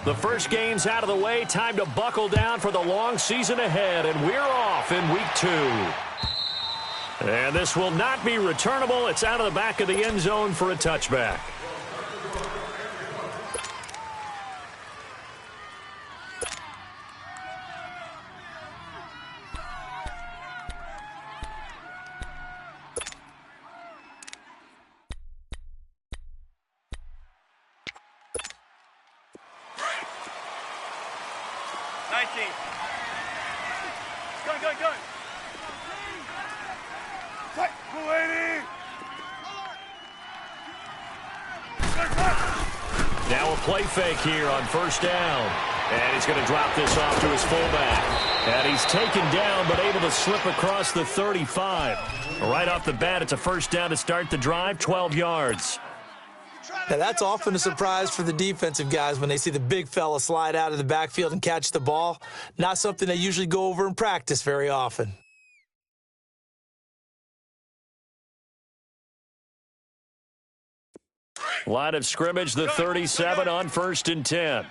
The first game's out of the way. Time to buckle down for the long season ahead, and we're off in week 2. And this will not be returnable. It's out of the back of the end zone for a touchback. Now a play fake here on first down. And he's going to drop this off to his fullback. And he's taken down but able to slip across the 35. Right off the bat, it's a first down to start the drive, 12 yards. Now, that's often a surprise for the defensive guys when they see the big fella slide out of the backfield and catch the ball. Not something they usually go over in practice very often. Line of scrimmage, the 37 on 1st and 10.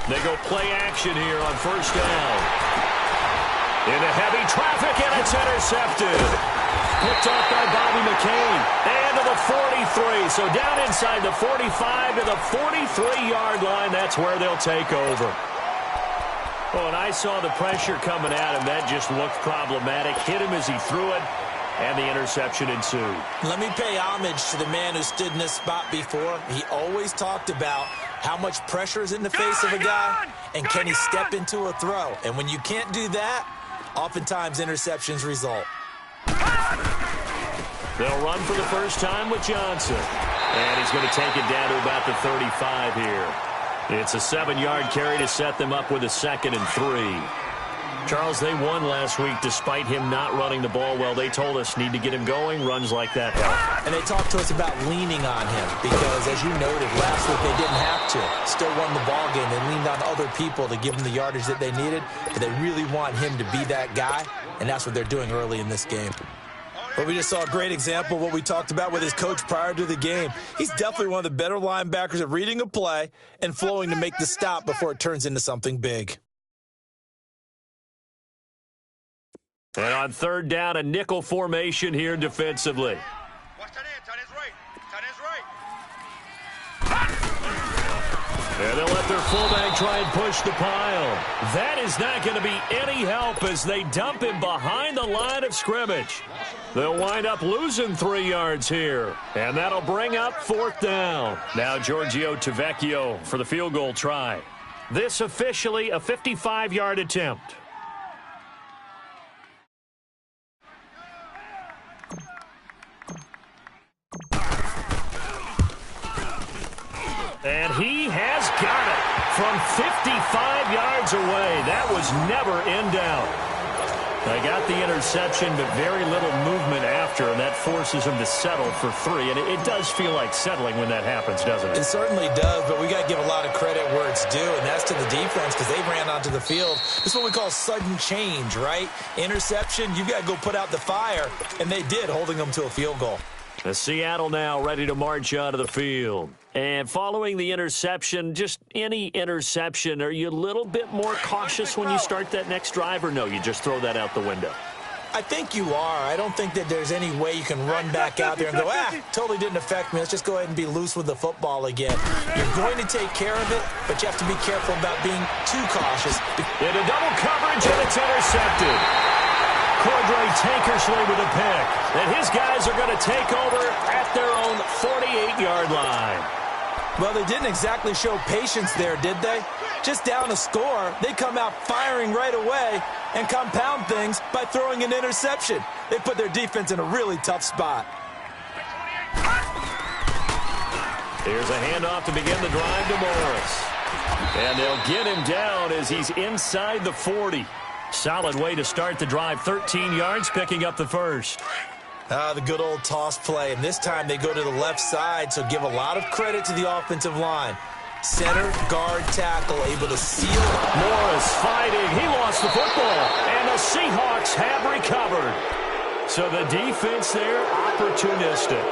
They go play action here on first down. Into heavy traffic, and it's intercepted. Picked off by Bobby McCain. And to the 43. So down inside the 45 to the 43-yard line. That's where they'll take over. Oh, and I saw the pressure coming at him. That just looked problematic. Hit him as he threw it, and the interception ensued. Let me pay homage to the man who stood in this spot before. He always talked about how much pressure is in the face of a guy, and can he step into a throw. And when you can't do that, oftentimes interceptions result. They'll run for the first time with Johnson. And he's going to take it down to about the 35 here. It's a 7-yard carry to set them up with a 2nd and 3. Charles, they won last week despite him not running the ball well. They told us need to get him going. Runs like that help. And they talked to us about leaning on him because, as you noted, last week they didn't have to. Still won the ball game. They leaned on other people to give them the yardage that they needed, but they really want him to be that guy, and that's what they're doing early in this game. But we just saw a great example of what we talked about with his coach prior to the game. He's definitely one of the better linebackers at reading a play and flowing to make the stop before it turns into something big. And on 3rd down, a nickel formation here defensively. Watch tight end, tight end's right. Tight end's right. And they'll let their fullback try and push the pile. That is not going to be any help as they dump him behind the line of scrimmage. They'll wind up losing 3 yards here. And that'll bring up 4th down. Now Giorgio Tavecchio for the field goal try. This officially a 55-yard attempt. And he has got it from 55 yards away. That was never in doubt. They got the interception, but very little movement after, and that forces him to settle for 3. And it does feel like settling when that happens, doesn't it? It certainly does, but we got to give a lot of credit where it's due, and that's to the defense because they ran onto the field. This is what we call sudden change, right? Interception, you got to go put out the fire, and they did, holding them to a field goal. Seattle now ready to march onto the field. And following the interception, just any interception, are you a little bit more cautious when you start that next drive, or no, you just throw that out the window? I think you are. I don't think that there's any way you can run back out there and go, totally didn't affect me. Let's just go ahead and be loose with the football again. You're going to take care of it, but you have to be careful about being too cautious. Into double coverage, and it's intercepted. Cordray Tankersley with a pick. And his guys are going to take over at their own 48-yard line. Well, they didn't exactly show patience there, did they? Just down a score, they come out firing right away and compound things by throwing an interception. They put their defense in a really tough spot. Here's a handoff to begin the drive to Morris. And they'll get him down as he's inside the 40. Solid way to start the drive. 13 yards, picking up the first. The good old toss play, and this time they go to the left side, so give a lot of credit to the offensive line. Center, guard, tackle, able to seal. Morris fighting. He lost the football. And the Seahawks have recovered. So the defense there, opportunistic.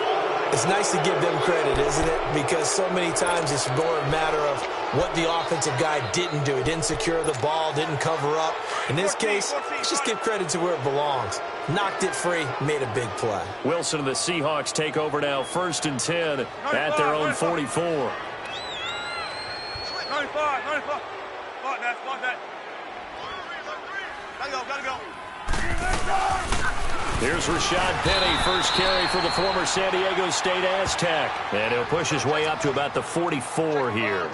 It's nice to give them credit, isn't it? Because so many times it's more a matter of what the offensive guy didn't do. He didn't secure the ball, didn't cover up. In this case, let's just give credit to where it belongs. Knocked it free, made a big play. Wilson and the Seahawks take over now, 1st and 10 at their own 44. 95. Spot that. Gotta go. Here's Rashad Penny, first carry for the former San Diego State Aztec. And he'll push his way up to about the 44 here.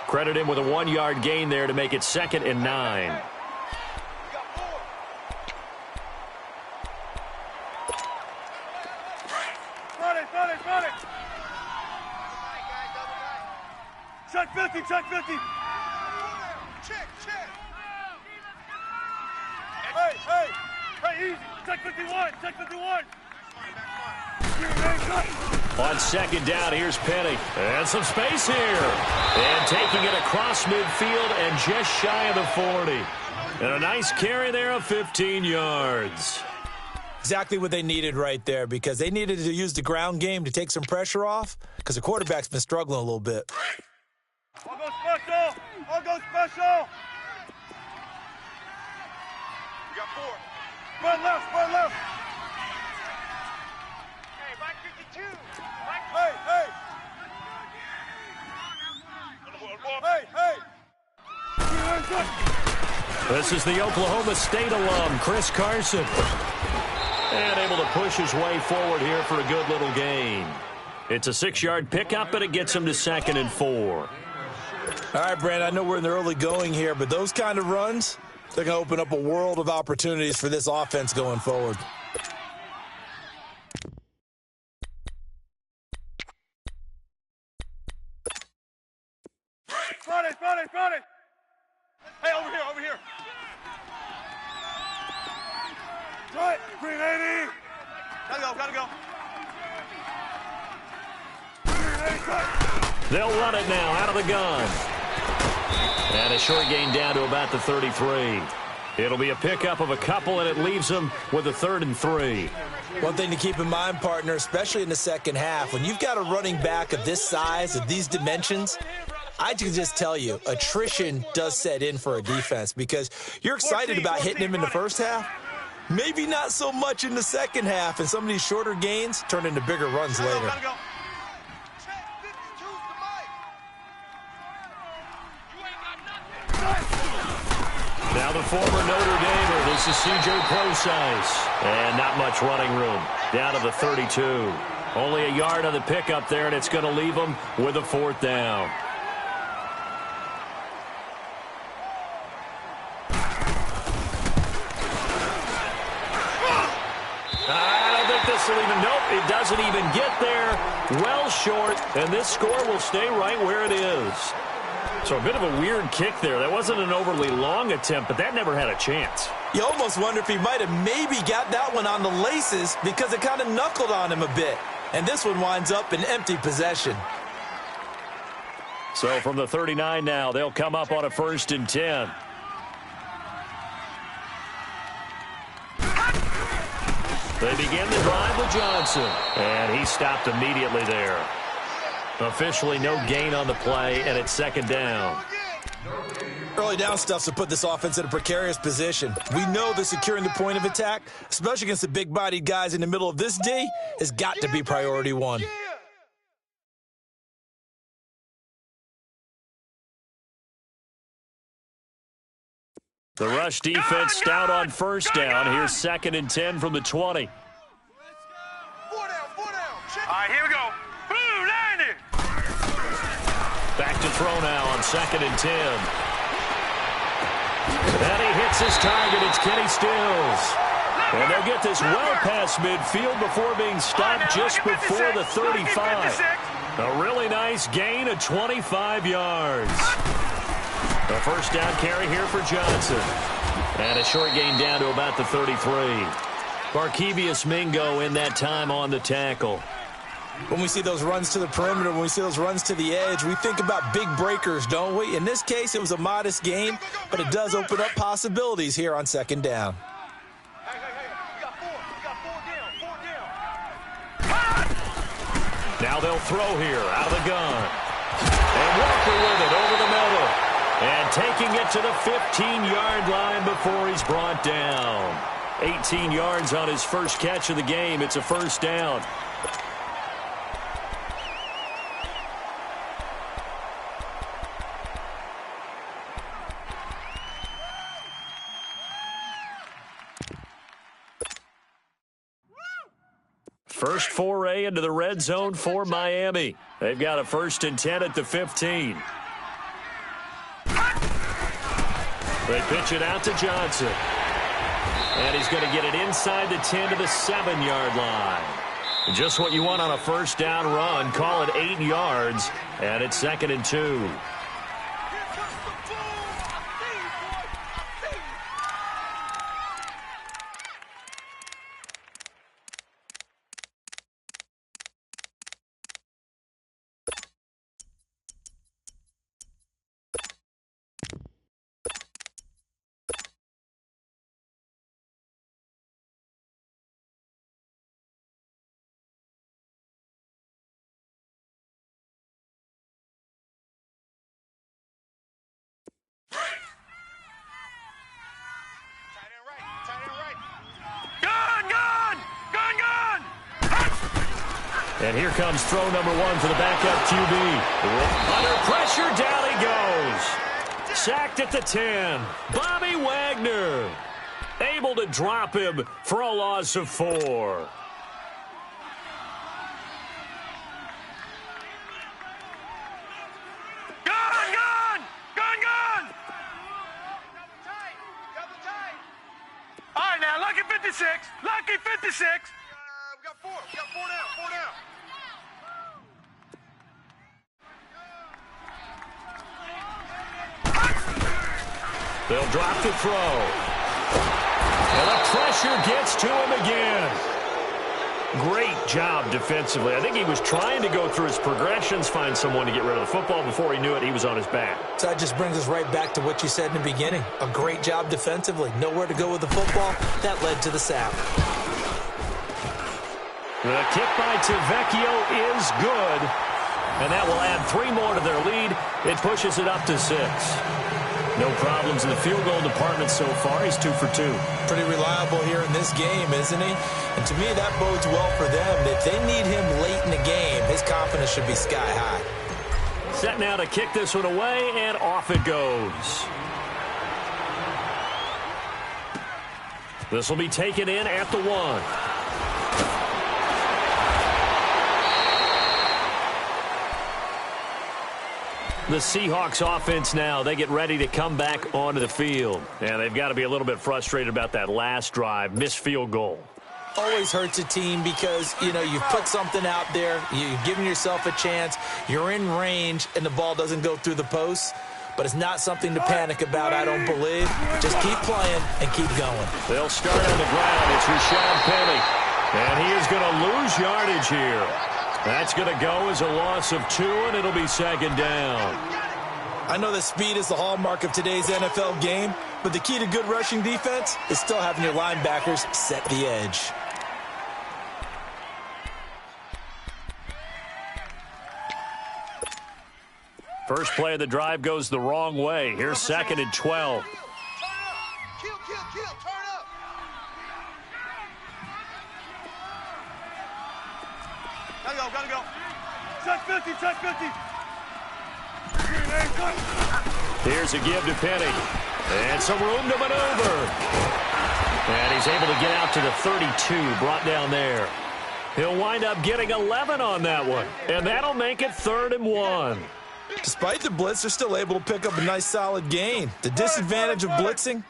Credit him with a 1-yard gain there to make it 2nd and 9. Run it. Check 50. Check, easy. Check 51. On 2nd down, here's Penny. And some space here. And taking it across midfield and just shy of the 40. And a nice carry there of 15 yards. Exactly what they needed right there, because they needed to use the ground game to take some pressure off, because the quarterback's been struggling a little bit. I'll go special. We got 4. Spread left. Hey, back 52. Hey. This is the Oklahoma State alum, Chris Carson. And able to push his way forward here for a good little gain. It's a 6-yard pickup, but it gets him to 2nd and 4. All right, Brandon, I know we're in the early going here, but those kind of runs, they're going to open up a world of opportunities for this offense going forward. Front it. Hey, over here. Right, 380. Gotta go. They'll run it now out of the gun. And a short gain down to about the 33. It'll be a pickup of a couple, and it leaves them with a 3rd and 3. One thing to keep in mind, partner, especially in the second half, when you've got a running back of this size, of these dimensions, I can just tell you, attrition does set in for a defense, because you're excited about hitting him in the first half. Maybe not so much in the second half, and some of these shorter gains turn into bigger runs later. Gotta go. Now the former Notre Damer, this is C.J. Procise. And not much running room. Down to the 32. Only a yard on the pickup there, and it's going to leave them with a 4th down. Nope, it doesn't even get there. Well short, and this score will stay right where it is. So a bit of a weird kick there. That wasn't an overly long attempt, but that never had a chance. You almost wonder if he might have maybe got that one on the laces, because it kind of knuckled on him a bit. And this one winds up in empty possession. So from the 39 now, they'll come up on a 1st and 10. They begin the drive with Johnson, and he stopped immediately there. Officially no gain on the play, and it's 2nd down. Early down stuff to put this offense in a precarious position. We know that securing the point of attack, especially against the big-bodied guys in the middle of this D, has got to be priority 1. The rush defense stout on 1st down. Here's 2nd and 10 from the 20. 4 down. All right, here we go. Boom, landed. Back to throw now on 2nd and 10. And he hits his target. It's Kenny Stills. And they'll get this well past midfield before being stopped just before the 35. A really nice gain of 25 yards. A 1st down carry here for Johnson. And a short gain down to about the 33. Barkevius Mingo in that time on the tackle. When we see those runs to the perimeter, when we see those runs to the edge, we think about big breakers, don't we? In this case, it was a modest gain, but it does open up possibilities here on second down. Hey, we got four. We got four down. Now they'll throw here out of the gun. And Walker with it over the middle. And taking it to the 15-yard line before he's brought down. 18 yards on his first catch of the game. It's a first down. First foray into the red zone for Miami. They've got a 1st and 10 at the 15. They pitch it out to Johnson. And he's going to get it inside the 10 to the 7-yard line. Just what you want on a first down run. Call it 8 yards. And it's 2nd and 2. And here comes throw number 1 for the backup QB. Under pressure, down he goes. Sacked at the 10. Bobby Wagner able to drop him for a loss of 4. Gun! All right, now, lucky 56. Lucky 56. We got four. We got four down. They'll drop the throw. And the pressure gets to him again. Great job defensively. I think he was trying to go through his progressions, find someone to get rid of the football. Before he knew it, he was on his back. So that just brings us right back to what you said in the beginning. A great job defensively. Nowhere to go with the football. That led to the sack. The kick by Tavecchio is good. And that will add 3 more to their lead. It pushes it up to 6. No problems in the field goal department so far. He's 2 for 2. Pretty reliable here in this game, isn't he? And to me, that bodes well for them. If they need him late in the game, his confidence should be sky high. Set now to kick this one away, and off it goes. This will be taken in at the 1. The Seahawks offense now, they get ready to come back onto the field. And they've got to be a little bit frustrated about that last drive, missed field goal. Always hurts a team because, you've put something out there, you've given yourself a chance, you're in range, and the ball doesn't go through the post. But it's not something to panic about, I don't believe. Just keep playing and keep going. They'll start on the ground. It's Rashad Penny. And he is going to lose yardage here. That's going to go as a loss of 2, and it'll be 2nd down. I know that speed is the hallmark of today's NFL game, but the key to good rushing defense is still having your linebackers set the edge. First play of the drive goes the wrong way. Here's 2nd and 12. Kill, turn up. Gotta go. Touch 50. Here's a give to Penny. And some room to maneuver. And he's able to get out to the 32, brought down there. He'll wind up getting 11 on that one. And that'll make it 3rd and 1. Despite the blitz, they're still able to pick up a nice solid gain. The disadvantage of blitzing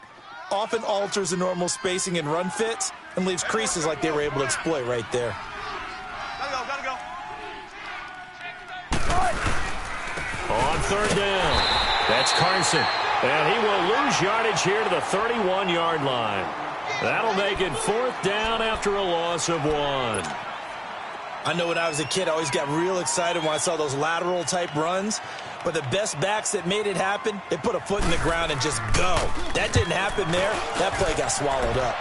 often alters the normal spacing and run fits and leaves creases like they were able to exploit right there. Gotta go. On 3rd down, that's Carson. And he will lose yardage here to the 31-yard line. That'll make it 4th down after a loss of 1. I know when I was a kid, I always got real excited when I saw those lateral-type runs. But the best backs that made it happen, they put a foot in the ground and just go. That didn't happen there. That play got swallowed up.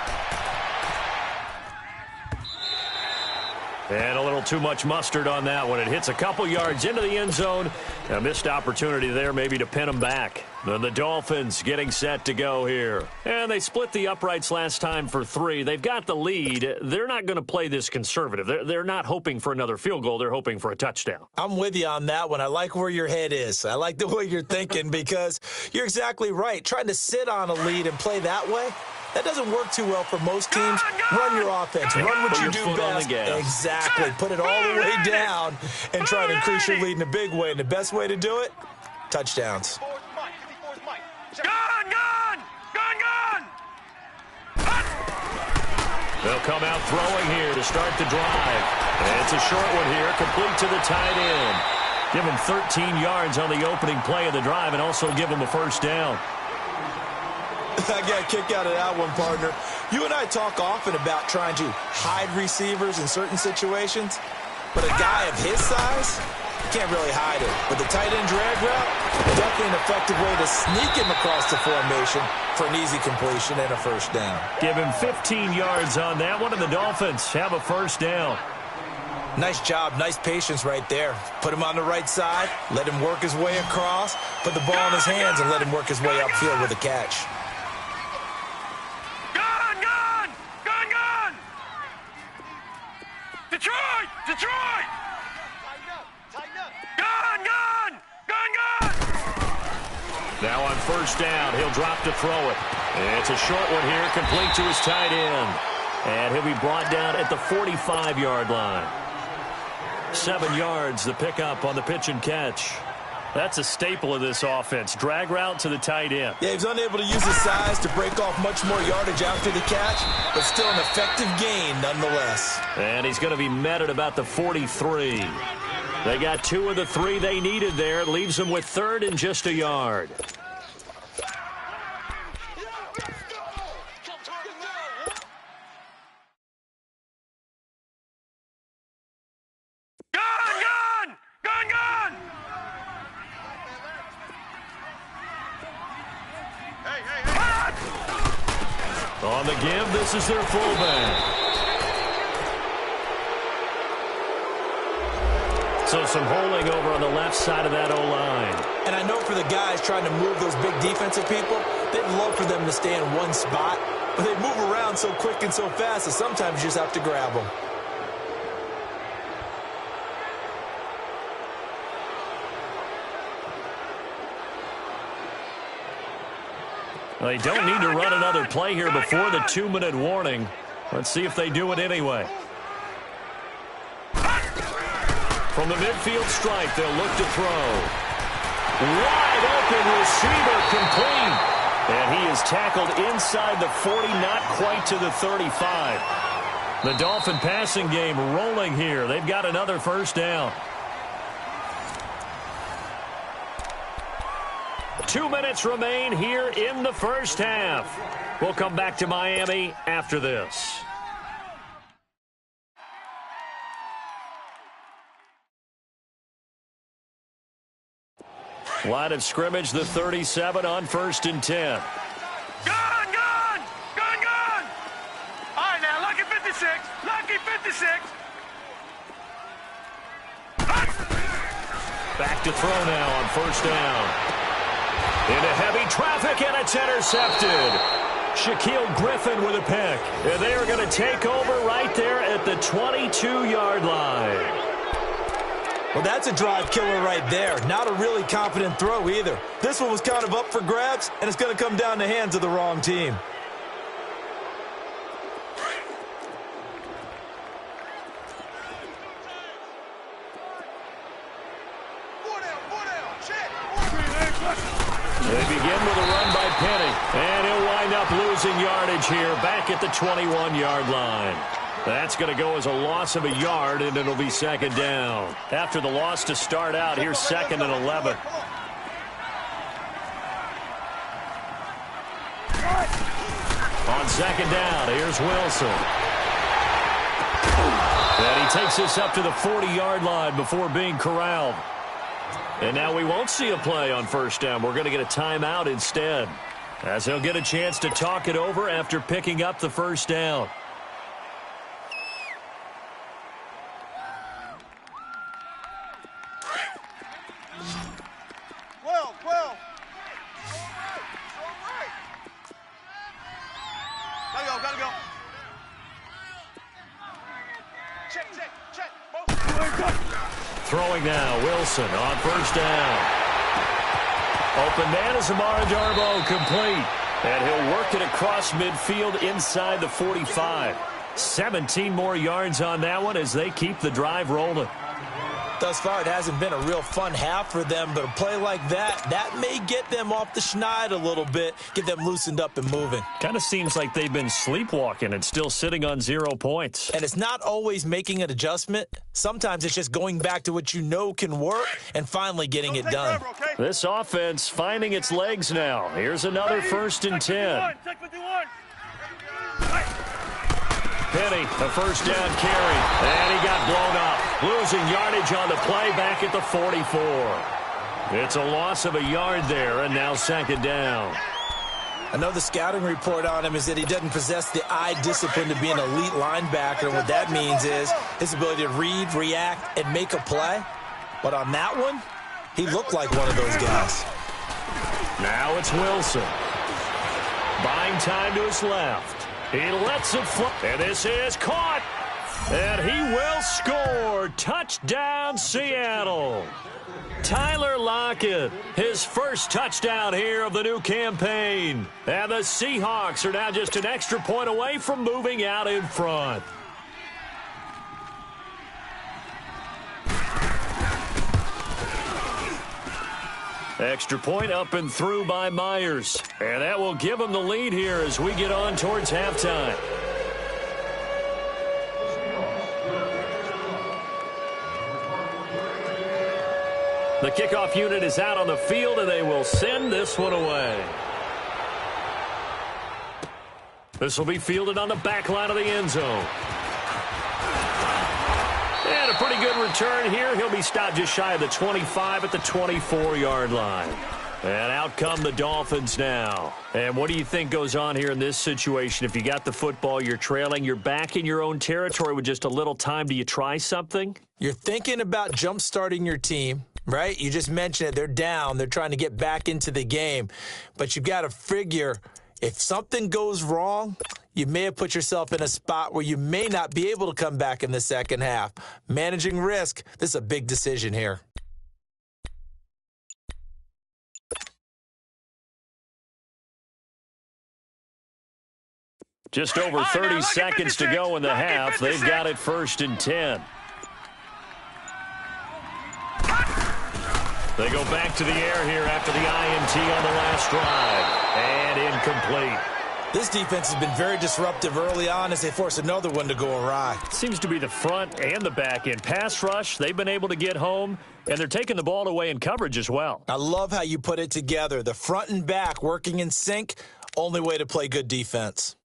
And a little too much mustard on that one. It hits a couple yards into the end zone. A missed opportunity there maybe to pin them back. Then the Dolphins getting set to go here. And they split the uprights last time for 3. They've got the lead. They're not going to play this conservative. They're not hoping for another field goal. They're hoping for a touchdown. I'm with you on that one. I like where your head is. I like the way you're thinking because you're exactly right. Trying to sit on a lead and play that way, that doesn't work too well for most teams. Run your offense. Run what you do best. Exactly. Put it all the way down and try to increase your lead in a big way. And the best way to do it, touchdowns. They'll come out throwing here to start the drive. And it's a short one here, complete to the tight end. Give him 13 yards on the opening play of the drive and also give him a first down. I got a kick out of that one, partner. You and I talk often about trying to hide receivers in certain situations, but a guy of his size can't really hide it. But the tight end drag route, definitely an effective way to sneak him across the formation for an easy completion and a first down. Give him 15 yards on that one, and the Dolphins have a first down. Nice job, nice patience right there. Put him on the right side, let him work his way across, put the ball in his hands, and let him work his way upfield with a catch. Detroit! Tighten up! Gun! Now on first down, he'll drop to throw it. It's a short one here, complete to his tight end. And he'll be brought down at the 45-yard line. 7 yards, the pickup on the pitch and catch. That's a staple of this offense. Drag route to the tight end. Yeah, he was unable to use his size to break off much more yardage after the catch, but still an effective gain nonetheless. And he's going to be met at about the 43. They got 2 of the 3 they needed there. It leaves them with 3rd and just a yard. On the give, this is their fullback. So some holding over on the left side of that O-line. And I know for the guys trying to move those big defensive people, they'd love for them to stay in one spot, but they move around so quick and so fast that sometimes you just have to grab them. They don't need to run another play here before the 2-minute warning. Let's see if they do it anyway. From the midfield stripe, they'll look to throw. Wide open receiver complete. And he is tackled inside the 40, not quite to the 35. The Dolphin passing game rolling here. They've got another first down. 2 minutes remain here in the first half. We'll come back to Miami after this. Line of scrimmage, the 37 on 1st and 10. Gun! All right, now, lucky 56. Lucky 56. Back to throw now on first down. Into heavy traffic, and it's intercepted. Shaquille Griffin with a pick. And they are going to take over right there at the 22-yard line. Well, that's a drive killer right there. Not a really confident throw either. This one was kind of up for grabs, and it's going to come down the hands of the wrong team. They begin with a run by Penny, and he'll wind up losing yardage here back at the 21-yard line. That's going to go as a loss of a yard, and it'll be 2nd down. After the loss to start out, here's 2nd and 11. On 2nd down, here's Wilson. And he takes this up to the 40-yard line before being corralled. And now we won't see a play on first down. We're going to get a timeout instead, as he'll get a chance to talk it over after picking up the first down. Gotta go. Check. Throwing now, Wilson on first down. Open man is Amara Darboh, complete. And he'll work it across midfield inside the 45. 17 more yards on that one as they keep the drive rolling. Thus far, it hasn't been a real fun half for them, but a play like that may get them off the schneid a little bit, get them loosened up and moving. Kind of seems like they've been sleepwalking and still sitting on 0 points. And it's not always making an adjustment. Sometimes it's just going back to what you know can work and finally getting it done. This offense finding its legs now. Here's another 1st and 10. Penny, a first down carry, and he got blown up. Losing yardage on the play back at the 44. It's a loss of a yard there, and now 2nd down. I know the scouting report on him is that he doesn't possess the eye discipline to be an elite linebacker, and what that means is his ability to read, react, and make a play. But on that one, he looked like one of those guys. Now it's Wilson. Buying time to his left. He lets it fly, and this is caught. And he will score. Touchdown, Seattle. Tyler Lockett, his first touchdown here of the new campaign. And the Seahawks are now just an extra point away from moving out in front. Extra point up and through by Myers. And that will give them the lead here as we get on towards halftime. The kickoff unit is out on the field, and they will send this one away. This will be fielded on the back line of the end zone. And a pretty good return here. He'll be stopped just shy of the 25 at the 24-yard line. And out come the Dolphins now. And what do you think goes on here in this situation? If you got the football, you're trailing, you're back in your own territory with just a little time. Do you try something? You're thinking about jump-starting your team, right? You just mentioned it. They're down. They're trying to get back into the game. But you've got to figure if something goes wrong, you may have put yourself in a spot where you may not be able to come back in the second half. Managing risk, this is a big decision here. Just over 30 seconds to go in the half. They've got it 1st and 10. They go back to the air here after the INT on the last drive. And incomplete. This defense has been very disruptive early on as they force another one to go awry. Seems to be the front and the back end. Pass rush, they've been able to get home, and they're taking the ball away in coverage as well. I love how you put it together. The front and back working in sync, only way to play good defense.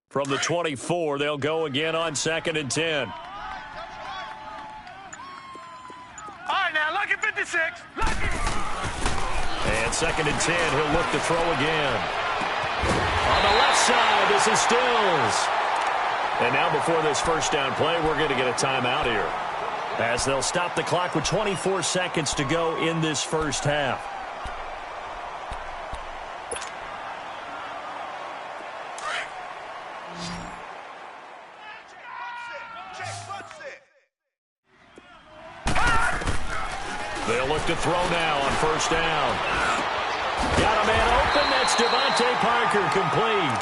From the 24, they'll go again on 2nd and 10. All right, now, lucky 56. Lucky. And 2nd and 10, he'll look to throw again. On the left side, this is Stills. And now before this first down play, we're going to get a timeout here, as they'll stop the clock with 24 seconds to go in this first half. They'll look to throw now on first down. Got a man open. That's Devontae Parker, complete.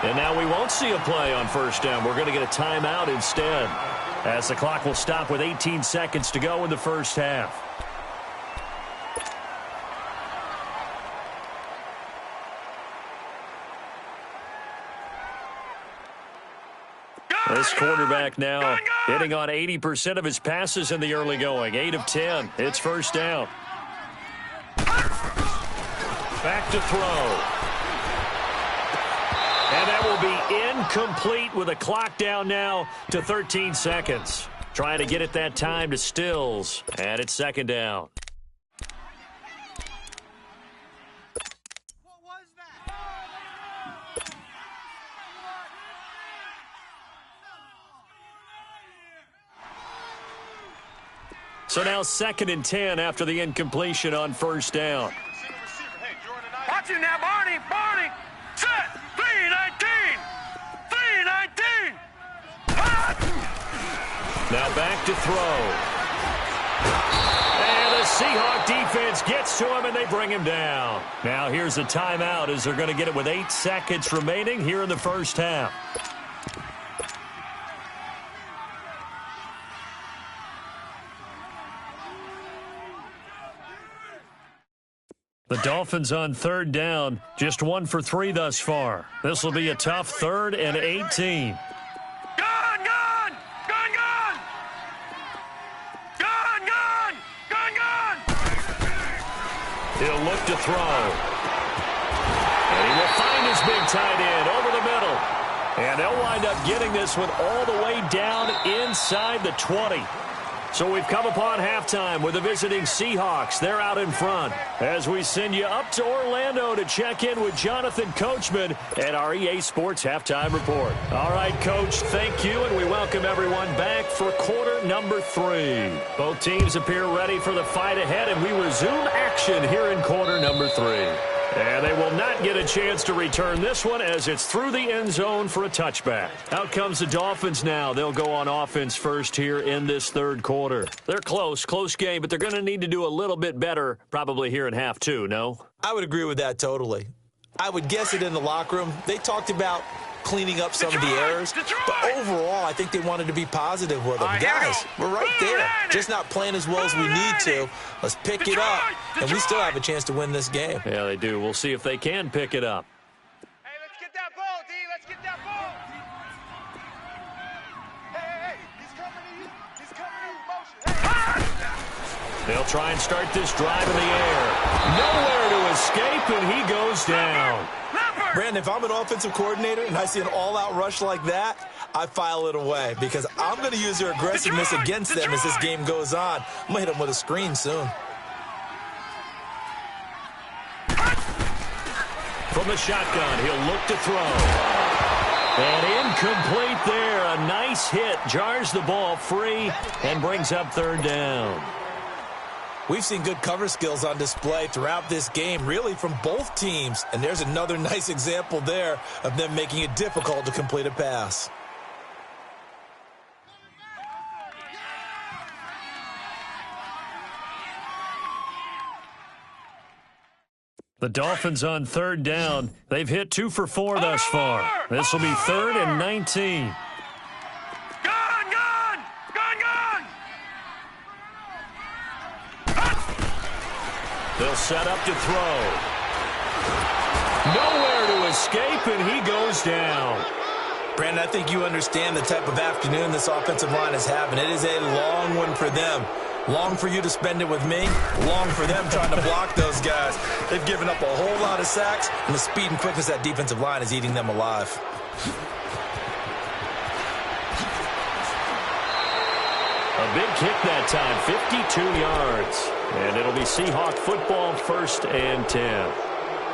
And now we won't see a play on first down. We're going to get a timeout instead, as the clock will stop with 18 seconds to go in the first half. This quarterback now hitting on 80% of his passes in the early going. 8 of 10. It's first down. Back to throw. And that will be incomplete with a clock down now to 13 seconds. Trying to get it that time to Stills. And it's second down. So now 2nd and 10 after the incompletion on first down. Watch it now, Barney. Barney. Set. 319. 319. Now back to throw. And the Seahawk defense gets to him, and they bring him down. Now here's a timeout as they're going to get it with 8 seconds remaining here in the first half. The Dolphins on third down, just 1 for 3 thus far. This will be a tough 3rd and 18. Gun, gun! Gun, gun! Gun, gun! Gun, gun! He'll look to throw. And he will find his big tight end over the middle. And they'll wind up getting this one all the way down inside the 20. So we've come upon halftime with the visiting Seahawks. They're out in front as we send you up to Orlando to check in with Jonathan Coachman at our EA Sports Halftime Report. All right, Coach, thank you, and we welcome everyone back for quarter number 3. Both teams appear ready for the fight ahead, and we resume action here in quarter number 3. And they will not get a chance to return this one as it's through the end zone for a touchback. Out comes the Dolphins now. They'll go on offense first here in this third quarter. They're close game, but they're going to need to do a little bit better probably here in half 2, no? I would agree with that totally. I would guess it in the locker room. They talked about cleaning up some of the errors, but overall, I think they wanted to be positive with them. Guys, we're right there, just not playing as well as we need to. Let's pick it up, and we still have a chance to win this game. Yeah, they do. We'll see if they can pick it up. Hey, let's get that ball, D. Let's get that ball. Hey, he's coming to you. He's coming to you. Motion. They'll try and start this drive in the air. Nowhere to escape, and he goes down. Brandon, if I'm an offensive coordinator and I see an all-out rush like that, I file it away because I'm going to use their aggressiveness against them as this game goes on. I'm going to hit them with a screen soon. From the shotgun, he'll look to throw. And incomplete there. A nice hit. Jars the ball free and brings up third down. We've seen good cover skills on display throughout this game, really from both teams. And there's another nice example there of them making it difficult to complete a pass. The Dolphins on third down. They've hit 2 for 4 thus far. This will be 3rd and 19. They'll set up to throw. Nowhere to escape, and he goes down. Brandon, I think you understand the type of afternoon this offensive line is having. It is a long one for them. Long for you to spend it with me. Long for them trying to block those guys. They've given up a whole lot of sacks, and the speed and quickness of that defensive line is eating them alive. A big kick that time, 52 yards. And it'll be Seahawk football, 1st and 10.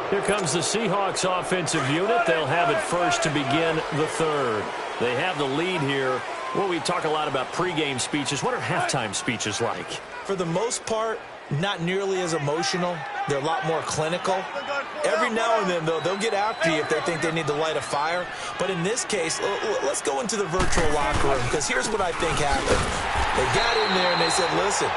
Here comes the Seahawks offensive unit. They'll have it first to begin the 3rd. They have the lead here. Well, we talk a lot about pregame speeches. What are halftime speeches like? For the most part, not nearly as emotional. They're a lot more clinical. Every now and then, though, they'll get after you if they think they need to light a fire. But in this case, let's go into the virtual locker room, because here's what I think happened. They got in there and they said, listen,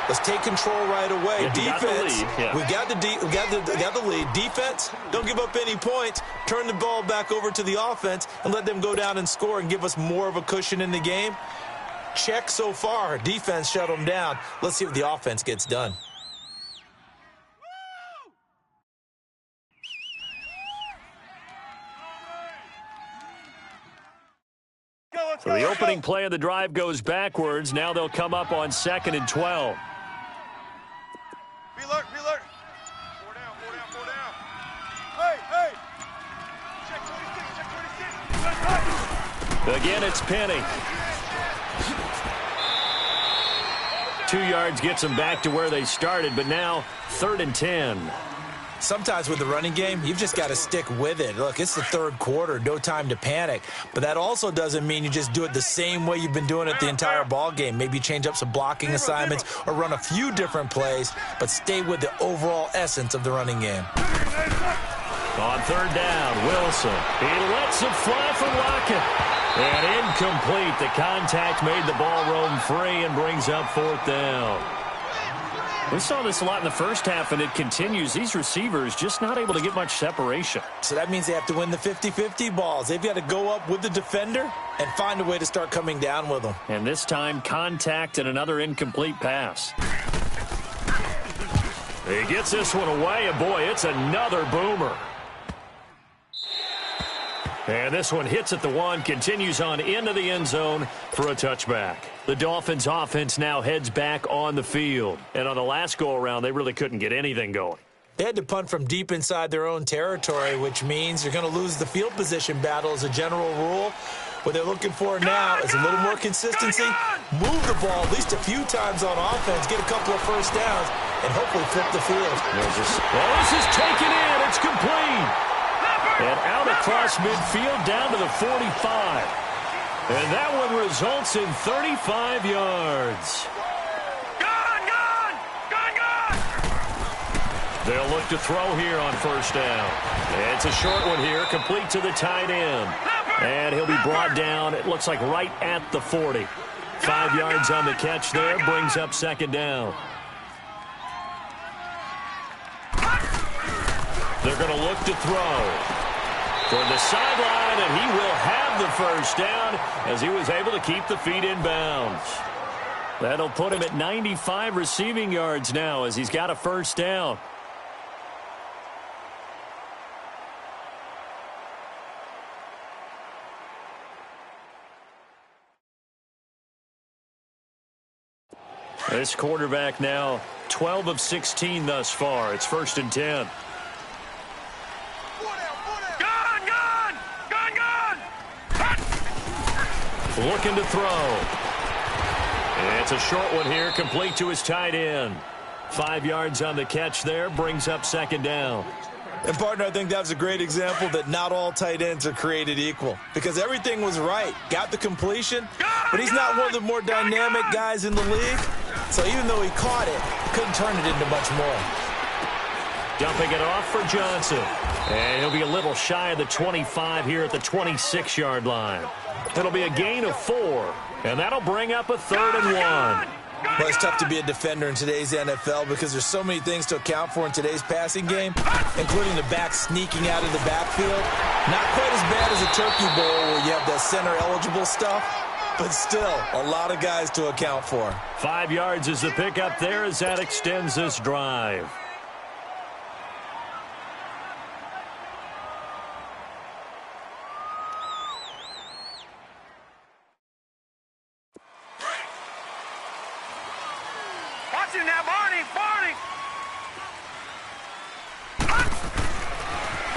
let's take control right away. Yeah, defense, we got the lead. Defense, don't give up any points. Turn the ball back over to the offense and let them go down and score and give us more of a cushion in the game. Check so far. Defense shut them down. Let's see what the offense gets done. Go, So the opening play of the drive goes backwards. Now they'll come up on 2nd and 12. Be alert, be alert. 4 down, 4 down, 4 down. Hey, hey. Check 26, check 26. Again, it's Penny. 2 yards gets them back to where they started, but now 3rd and 10. Sometimes with the running game, you've just got to stick with it. Look, it's the 3rd quarter, no time to panic. But that also doesn't mean you just do it the same way you've been doing it the entire ball game. Maybe change up some blocking assignments or run a few different plays, but stay with the overall essence of the running game. On 3rd down, Wilson. He lets it fly from Lockett. And incomplete. The contact made the ball roam free and brings up 4th down. We saw this a lot in the first half, and it continues. These receivers just not able to get much separation. So that means they have to win the 50-50 balls. They've got to go up with the defender and find a way to start coming down with them. And this time, contact and another incomplete pass. He gets this one away, and boy, it's another boomer. And this one hits at the 1, continues on into the end zone for a touchback. The Dolphins' offense now heads back on the field. And on the last go-around, they really couldn't get anything going. They had to punt from deep inside their own territory, which means you're going to lose the field position battle as a general rule. What they're looking for now is a little more consistency, move the ball at least a few times on offense, get a couple of first downs, and hopefully flip the field. This is taken in. It's complete. And out across midfield down to the 45. And that one results in 35 yards. They'll look to throw here on 1st down. It's a short one here, complete to the tight end. And he'll be brought down, it looks like right at the 40. 5 yards on the catch there, brings up 2nd down. They're going to look to throw for the sideline, and he will have the 1st down as he was able to keep the feet in bounds. That'll put him at 95 receiving yards now as he's got a 1st down. This quarterback now 12 of 16 thus far. It's 1st and 10. Looking to throw. It's a short one here, complete to his tight end. 5 yards on the catch there, brings up 2nd down. And, partner, I think that was a great example that not all tight ends are created equal because everything was right. Got the completion, but he's not one of the more dynamic guys in the league. So even though he caught it, couldn't turn it into much more. Dumping it off for Johnson. And he'll be a little shy of the 25 here at the 26-yard line. It'll be a gain of 4, and that'll bring up a 3rd and 1. Well, it's tough to be a defender in today's NFL because there's so many things to account for in today's passing game, including the back sneaking out of the backfield. Not quite as bad as a turkey bowl where you have the center-eligible stuff, but still a lot of guys to account for. 5 yards is the pickup there as that extends this drive.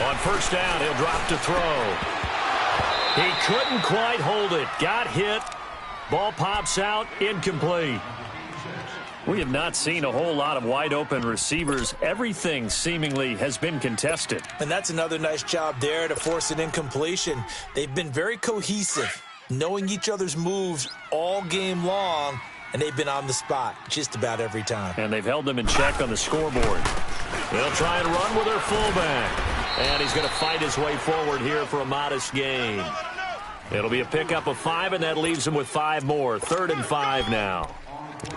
On 1st down, he'll drop to throw. He couldn't quite hold it. Got hit. Ball pops out. Incomplete. We have not seen a whole lot of wide-open receivers. Everything seemingly has been contested. And that's another nice job there to force an incompletion. They've been very cohesive, knowing each other's moves all game long, and they've been on the spot just about every time. And they've held them in check on the scoreboard. They'll try and run with their fullback. And he's going to fight his way forward here for a modest gain. It'll be a pickup of 5, and that leaves him with 5 more. 3rd and 5 now.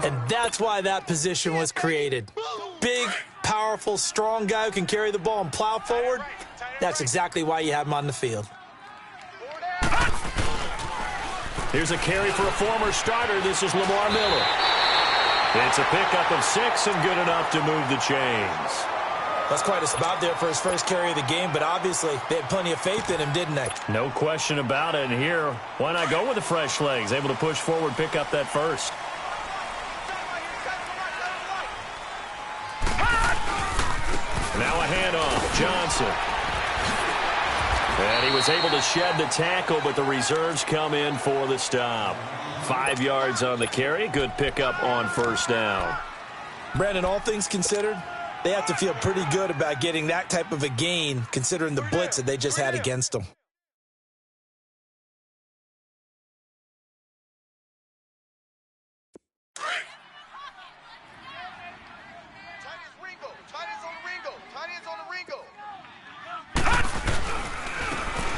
And that's why that position was created. Big, powerful, strong guy who can carry the ball and plow forward. That's exactly why you have him on the field. Here's a carry for a former starter. This is Lamar Miller. It's a pickup of 6 and good enough to move the chains. That's quite a spot there for his first carry of the game, but obviously they had plenty of faith in him, didn't they? No question about it. And here, why not go with the fresh legs? Able to push forward, pick up that first. Now a handoff. Johnson. And he was able to shed the tackle, but the reserves come in for the stop. 5 yards on the carry. Good pickup on first down. Brandon, all things considered, they have to feel pretty good about getting that type of a gain, considering the blitz that they just had against them.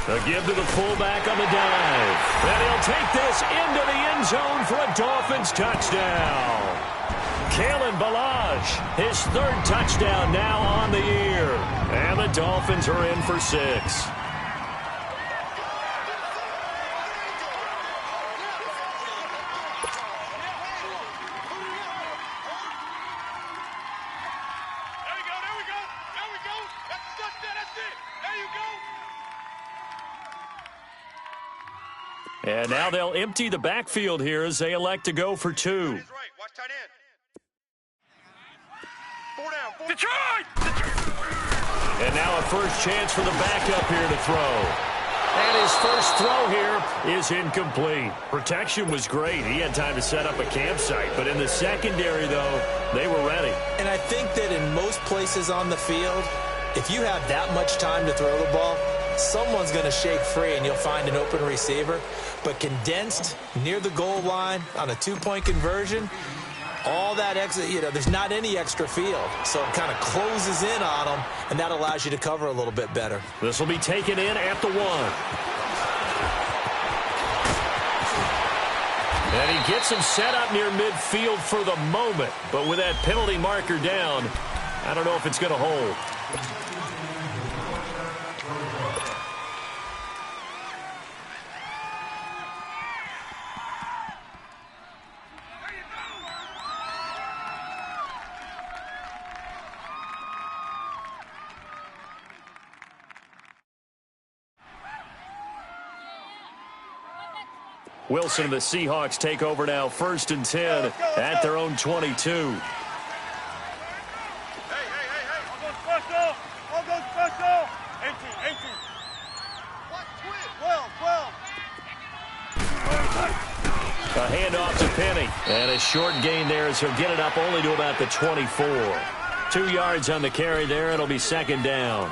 A give to the fullback on the dive. And he'll take this into the end zone for a Dolphins touchdown. Kalen Ballage, his third touchdown now on the year. And the Dolphins are in for 6. And now they'll empty the backfield here as they elect to go for 2. Detroit! And now a first chance for the backup here to throw. And his first throw here is incomplete. Protection was great. He had time to set up a campsite. But in the secondary, though, they were ready. And I think that in most places on the field, if you have that much time to throw the ball, someone's going to shake free and you'll find an open receiver. But condensed near the goal line on a 2-point conversion, all that extra, there's not any extra field. So it kind of closes in on them, and that allows you to cover a little bit better. This will be taken in at the 1. And he gets him set up near midfield for the moment. But with that penalty marker down, I don't know if it's going to hold. Wilson and the Seahawks take over now, 1st and 10 at their own 22. Hey. All goes special. 18. 12. A handoff to Penny. And a short gain there as he'll get it up only to about the 24. 2 yards on the carry there. It'll be 2nd down.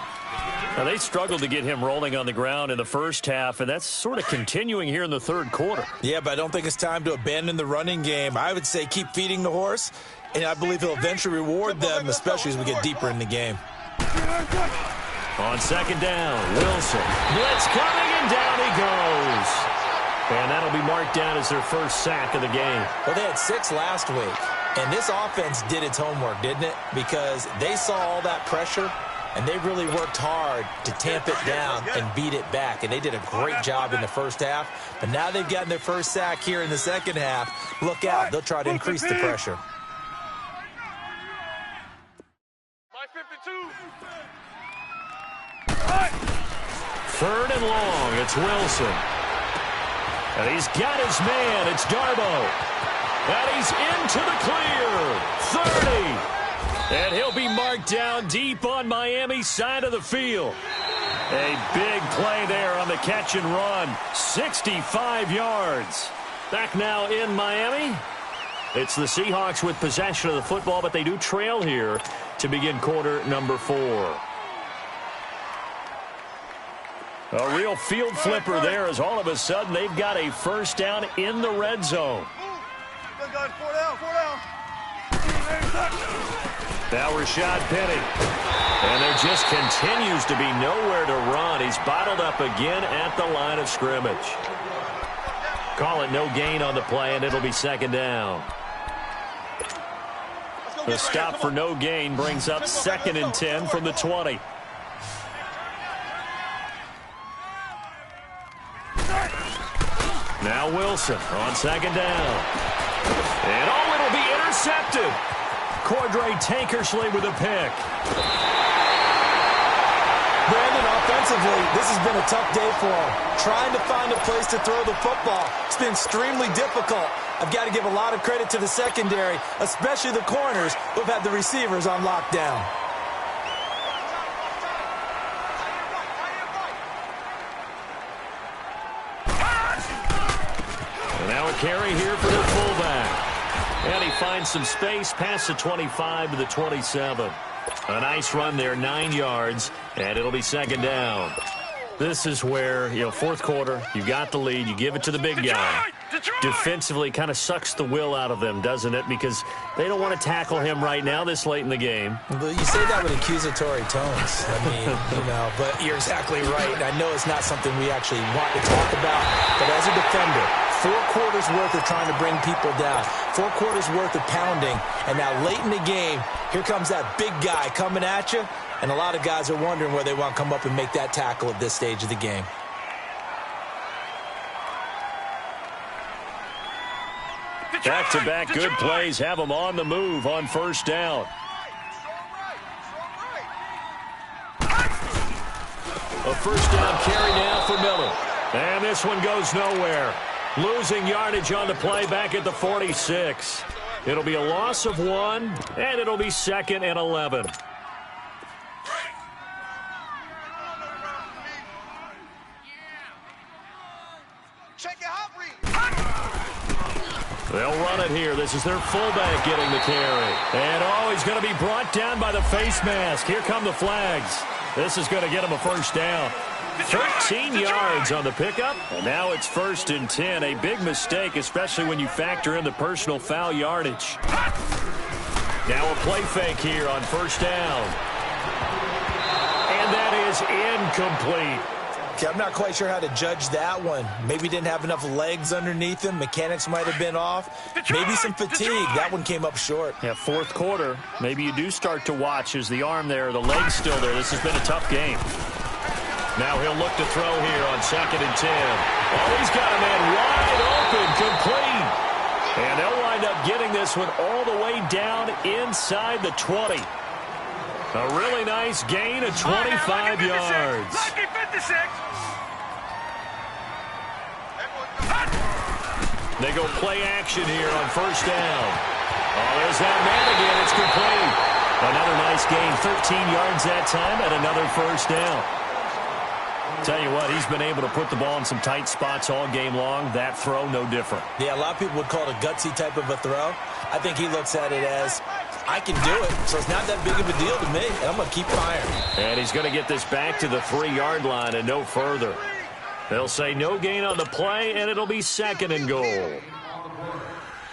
Now, they struggled to get him rolling on the ground in the first half, and that's sort of continuing here in the 3rd quarter. Yeah, but I don't think it's time to abandon the running game. I would say keep feeding the horse, and I believe he'll eventually reward them, especially as we get deeper in the game. On 2nd down, Wilson. Blitz coming, and down he goes. And that'll be marked down as their first sack of the game. Well, they had 6 last week, and this offense did its homework, didn't it? Because they saw all that pressure, and they really worked hard to tamp it down and beat it back. And they did a great job in the first half. But now they've gotten their first sack here in the second half. Look out. They'll try to increase the pressure. My 52. 3rd and long. It's Wilson. And he's got his man. It's Darbo. And he's into the clear. 30. And he'll be marked down deep on Miami's side of the field. A big play there on the catch and run. 65 yards. Back now in Miami. It's the Seahawks with possession of the football, but they do trail here to begin quarter number 4. A real field flipper there as all of a sudden they've got a first down in the red zone. Good God, 4 down. Now Rashad Penny. And there just continues to be nowhere to run. He's bottled up again at the line of scrimmage. Call it no gain on the play, and it'll be 2nd down. The stop for no gain brings up 2nd and 10 from the 20. Now Wilson on 2nd down. And it'll be intercepted. Cordray Tankersley with a pick. offensively, this has been a tough day for them. Trying to find a place to throw the football. It's been extremely difficult. I've got to give a lot of credit to the secondary, especially the corners who've had the receivers on lockdown. And now a carry here for the fullback. And he finds some space past the 25 to the 27. A nice run there, 9 yards, and it'll be second down. This is where, fourth quarter, you got the lead, you give it to the big guy. Defensively kind of sucks the will out of them, doesn't it? Because they don't want to tackle him right now this late in the game. But you say that with accusatory tones. I mean, but you're exactly right. And I know it's not something we actually want to talk about. But as a defender, 4 quarters worth of trying to bring people down, 4 quarters worth of pounding, and now late in the game, here comes that big guy coming at you, and a lot of guys are wondering where they want to come up and make that tackle at this stage of the game. Back-to-back good plays have them on the move on first down. A first down carry now for Miller. And this one goes nowhere. Losing yardage on the play back at the 46. It'll be a loss of 1, and it'll be 2nd and 11. They'll run it here. This is their fullback getting the carry. And, he's going to be brought down by the face mask. Here come the flags. This is going to get him a first down. 13 yards on the pickup, and now it's 1st and 10. A big mistake, especially when you factor in the personal foul yardage. Now a play fake here on first down. And that is incomplete. Okay, I'm not quite sure how to judge that one. Maybe didn't have enough legs underneath him. Mechanics might have been off. Maybe some fatigue. That one came up short. Yeah, fourth quarter. Maybe you do start to watch. Is the arm there, the leg's still there? This has been a tough game. Now he'll look to throw here on 2nd and 10. Oh, he's got a man wide open, complete. And they'll wind up getting this one all the way down inside the 20. A really nice gain of 25 yards. Lucky 56. They go play action here on first down. Oh, there's that man again. It's complete. Another nice gain, 13 yards that time, and another first down. Tell you what, he's been able to put the ball in some tight spots all game long. That throw, no different. Yeah, a lot of people would call it a gutsy type of a throw. I think he looks at it as, I can do it, so it's not that big of a deal to me, and I'm going to keep firing. And he's going to get this back to the 3-yard line and no further. They'll say no gain on the play, and it'll be 2nd and goal.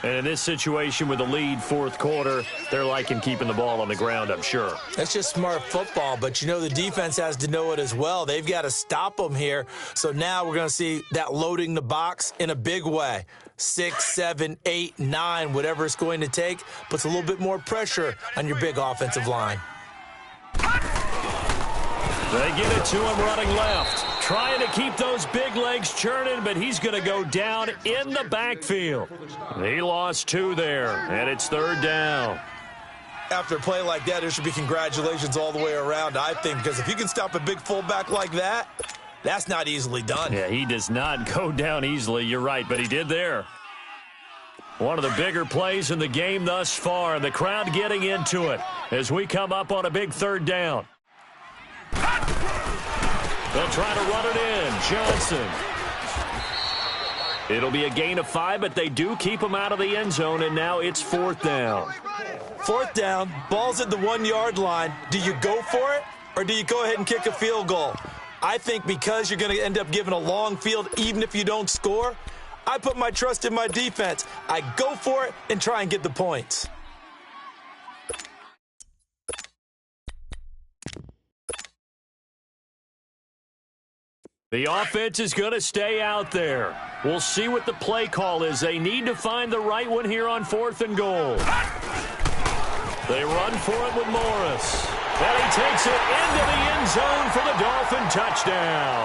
And in this situation with the lead, fourth quarter, they're liking keeping the ball on the ground, I'm sure. That's just smart football, but the defense has to know it as well. They've got to stop them here. So now we're going to see that loading the box in a big way. 6, 7, 8, 9, whatever it's going to take, puts a little bit more pressure on your big offensive line. They get it to him running left. Trying to keep those big legs churning, but he's going to go down in the backfield. He lost 2 there, and it's 3rd down. After a play like that, there should be congratulations all the way around, I think, because if you can stop a big fullback like that, that's not easily done. Yeah, he does not go down easily, you're right, but he did there. One of the bigger plays in the game thus far, and the crowd getting into it as we come up on a big 3rd down. They'll try to run it in. Johnson. It'll be a gain of 5, but they do keep him out of the end zone, and now it's 4th down. 4th down, ball's at the 1-yard line. Do you go for it, or do you go ahead and kick a field goal? I think because you're going to end up giving a long field, even if you don't score, I put my trust in my defense. I go for it and try and get the points. The offense is going to stay out there. We'll see what the play call is. They need to find the right one here on 4th and goal. They run for it with Morris. And he takes it into the end zone for the Dolphin touchdown.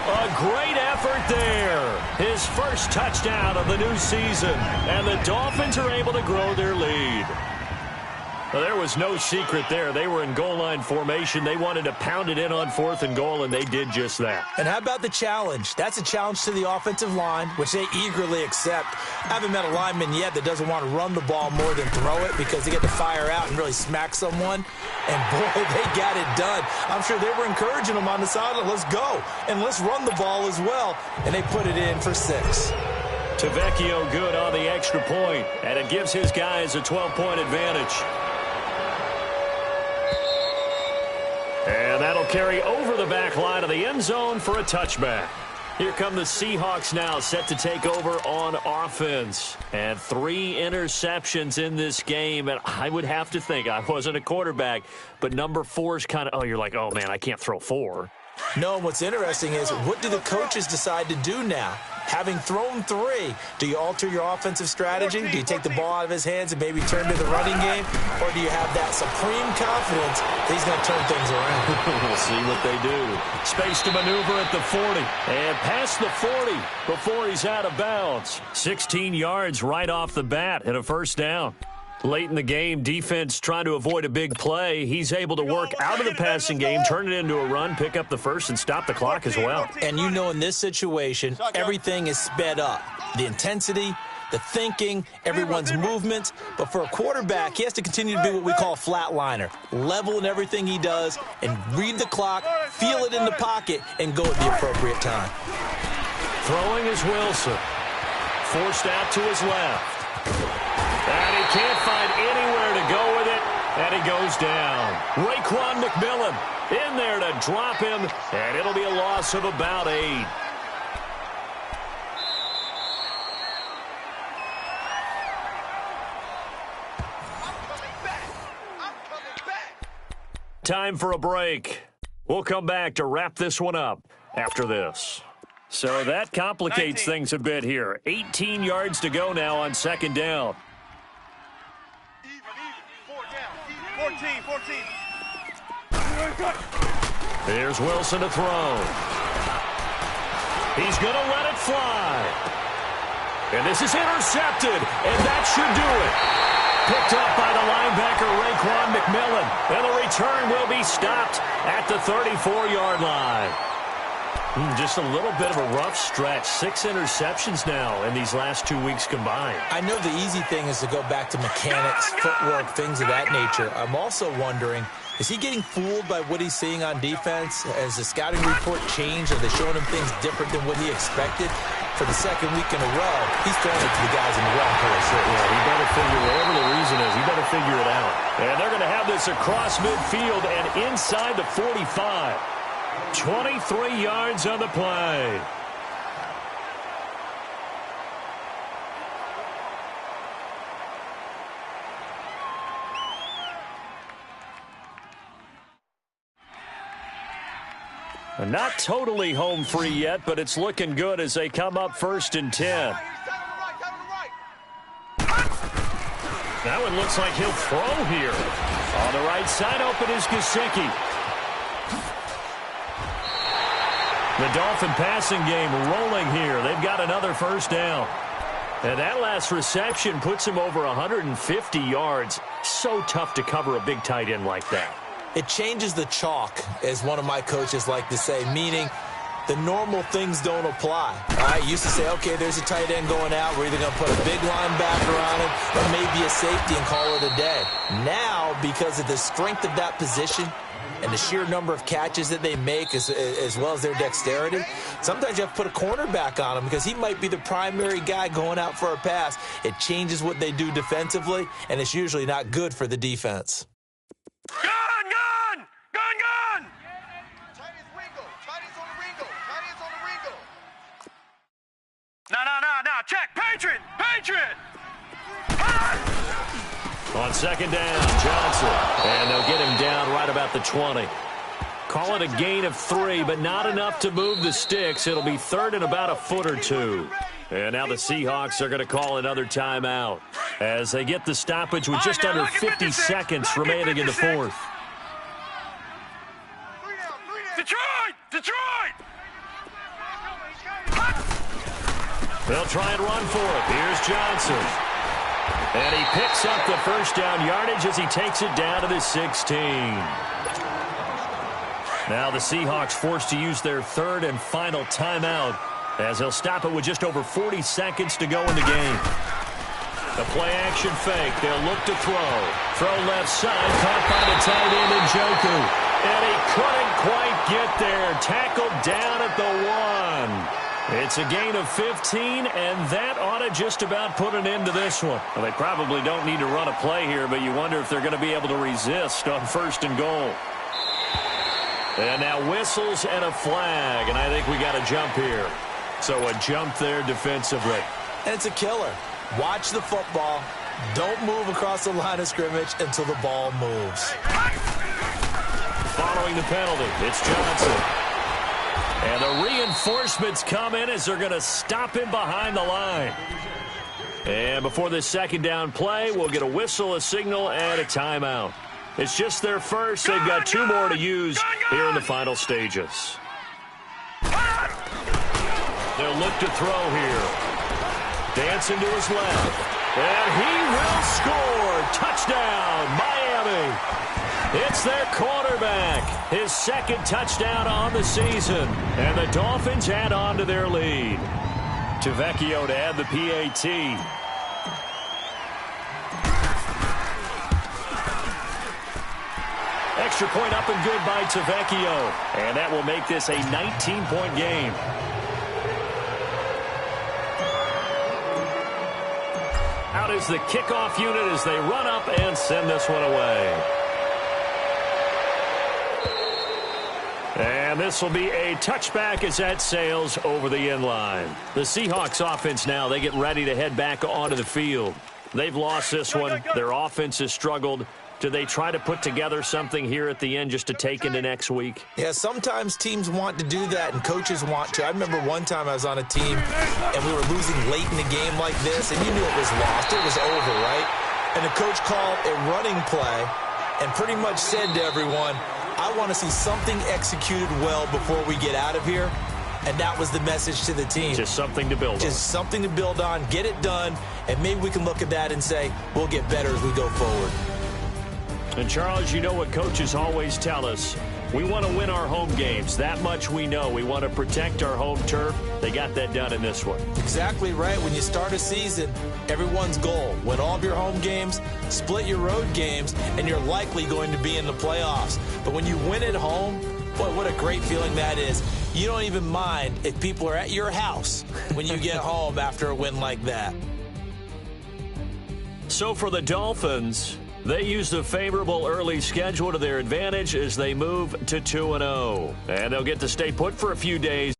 A great effort there. His first touchdown of the new season. And the Dolphins are able to grow their lead. Well, there was no secret there. They were in goal line formation. They wanted to pound it in on 4th and goal, and they did just that. And how about the challenge? That's a challenge to the offensive line, which they eagerly accept. I haven't met a lineman yet that doesn't want to run the ball more than throw it because they get to fire out and really smack someone. And, boy, they got it done. I'm sure they were encouraging them on the sideline. Let's go, and let's run the ball as well. And they put it in for 6. Tavecchio good on the extra point, and it gives his guys a 12-point advantage. And that'll carry over the back line of the end zone for a touchback. Here come the Seahawks now, set to take over on offense. And 3 interceptions in this game. And I would have to think, I wasn't a quarterback, but number 4 is kind of, oh, you're like, oh, man, I can't throw 4. No, what's interesting is what do the coaches decide to do now? Having thrown 3, do you alter your offensive strategy? Do you take the ball out of his hands and maybe turn to the running game? Or do you have that supreme confidence that he's going to turn things around? We'll see what they do. Space to maneuver at the 40. And past the 40 before he's out of bounds. 16 yards right off the bat and a first down. Late in the game, defense trying to avoid a big play. He's able to work out of the passing game, turn it into a run, pick up the first, and stop the clock as well. And you know in this situation, everything is sped up. The intensity, the thinking, everyone's movements. But for a quarterback, he has to continue to be what we call a flatliner. Level in everything he does and read the clock, feel it in the pocket, and go at the appropriate time. Throwing is Wilson. Forced out to his left. And he can't find anywhere to go with it, and he goes down. Raekwon McMillan in there to drop him, and it'll be a loss of about 8. Time for a break. We'll come back to wrap this one up after this. So that complicates things a bit here. 18 yards to go now on second down. 14. Here's Wilson to throw. He's going to let it fly. And this is intercepted, and that should do it. Picked up by the linebacker, Raekwon McMillan. And the return will be stopped at the 34-yard line. Just a little bit of a rough stretch. 6 interceptions now in these last 2 weeks combined. I know the easy thing is to go back to mechanics, footwork, things of that nature. I'm also wondering, is he getting fooled by what he's seeing on defense? Has the scouting report changed? Are they showing him things different than what he expected? For the second week in a row, he's throwing it to the guys in the wrong place. Yeah, he better figure, whatever the reason is, he better figure it out. And they're going to have this across midfield and inside the 45. 23 yards on the play. Not totally home free yet, but it's looking good as they come up 1st and 10. That one looks like he'll throw here. On the right side, open is Gesicki. The Dolphin passing game rolling here. They've got another first down. And that last reception puts him over 150 yards. So tough to cover a big tight end like that. It changes the chalk, as one of my coaches like to say, meaning the normal things don't apply. I used to say, okay, there's a tight end going out. We're either going to put a big linebacker on it or maybe a safety and call it a day. Now, because of the strength of that position and the sheer number of catches that they make as well as their dexterity, sometimes you have to put a cornerback on him because he might be the primary guy going out for a pass. It changes what they do defensively, and it's usually not good for the defense. Gun! No. Check. Patriot! On second down, Johnson. And they'll get him down right about the 20. Call it a gain of 3, but not enough to move the sticks. It'll be 3rd and about a foot or 2. And now the Seahawks are going to call another timeout as they get the stoppage with just under 50 seconds remaining in the 4th. Detroit! They'll try and run for it. Here's Johnson. And he picks up the first down yardage as he takes it down to the 16. Now the Seahawks forced to use their third and final timeout as they'll stop it with just over 40 seconds to go in the game. The play-action fake. They'll look to throw. Throw left side. Caught by the tight end Njoku. And he couldn't quite get there. Tackled down at the 1. It's a gain of 15, and that ought to just about put an end to this one. Well, they probably don't need to run a play here, but you wonder if they're going to be able to resist on first and goal. And now whistles and a flag, and I think we got a jump here. So a jump there defensively. And it's a killer. Watch the football. Don't move across the line of scrimmage until the ball moves. Following the penalty, it's Johnson. And the reinforcements come in as they're going to stop him behind the line. And before this second down play, we'll get a whistle, a signal, and a timeout. It's just their first. They've got 2 more to use here in the final stages. They'll look to throw here. Dancing to his left. And he will score. Touchdown, Miami. It's their quarterback. His second touchdown on the season. And the Dolphins add on to their lead. Tavecchio to add the PAT. Extra point up and good by Tavecchio. And that will make this a 19-point game. Out is the kickoff unit as they run up and send this one away. And this will be a touchback as that sails over the end line. The Seahawks offense now, they get ready to head back onto the field. They've lost this one. Their offense has struggled. Do they try to put together something here at the end just to take into next week? Yeah, sometimes teams want to do that and coaches want to. I remember one time I was on a team and we were losing late in the game like this, and you knew it was lost. It was over, right? And the coach called a running play and pretty much said to everyone, I want to see something executed well before we get out of here. And that was the message to the team. Just something to build on. Just something to build on, get it done, and maybe we can look at that and say, we'll get better as we go forward. And, Charles, you know what coaches always tell us. We want to win our home games. That much we know. We want to protect our home turf. They got that done in this one. Exactly right. When you start a season, everyone's goal, win all of your home games, split your road games, and you're likely going to be in the playoffs. But when you win at home, boy, what a great feeling that is. You don't even mind if people are at your house when you get home after a win like that. So for the Dolphins, they use the favorable early schedule to their advantage as they move to 2-0. And they'll get to stay put for a few days.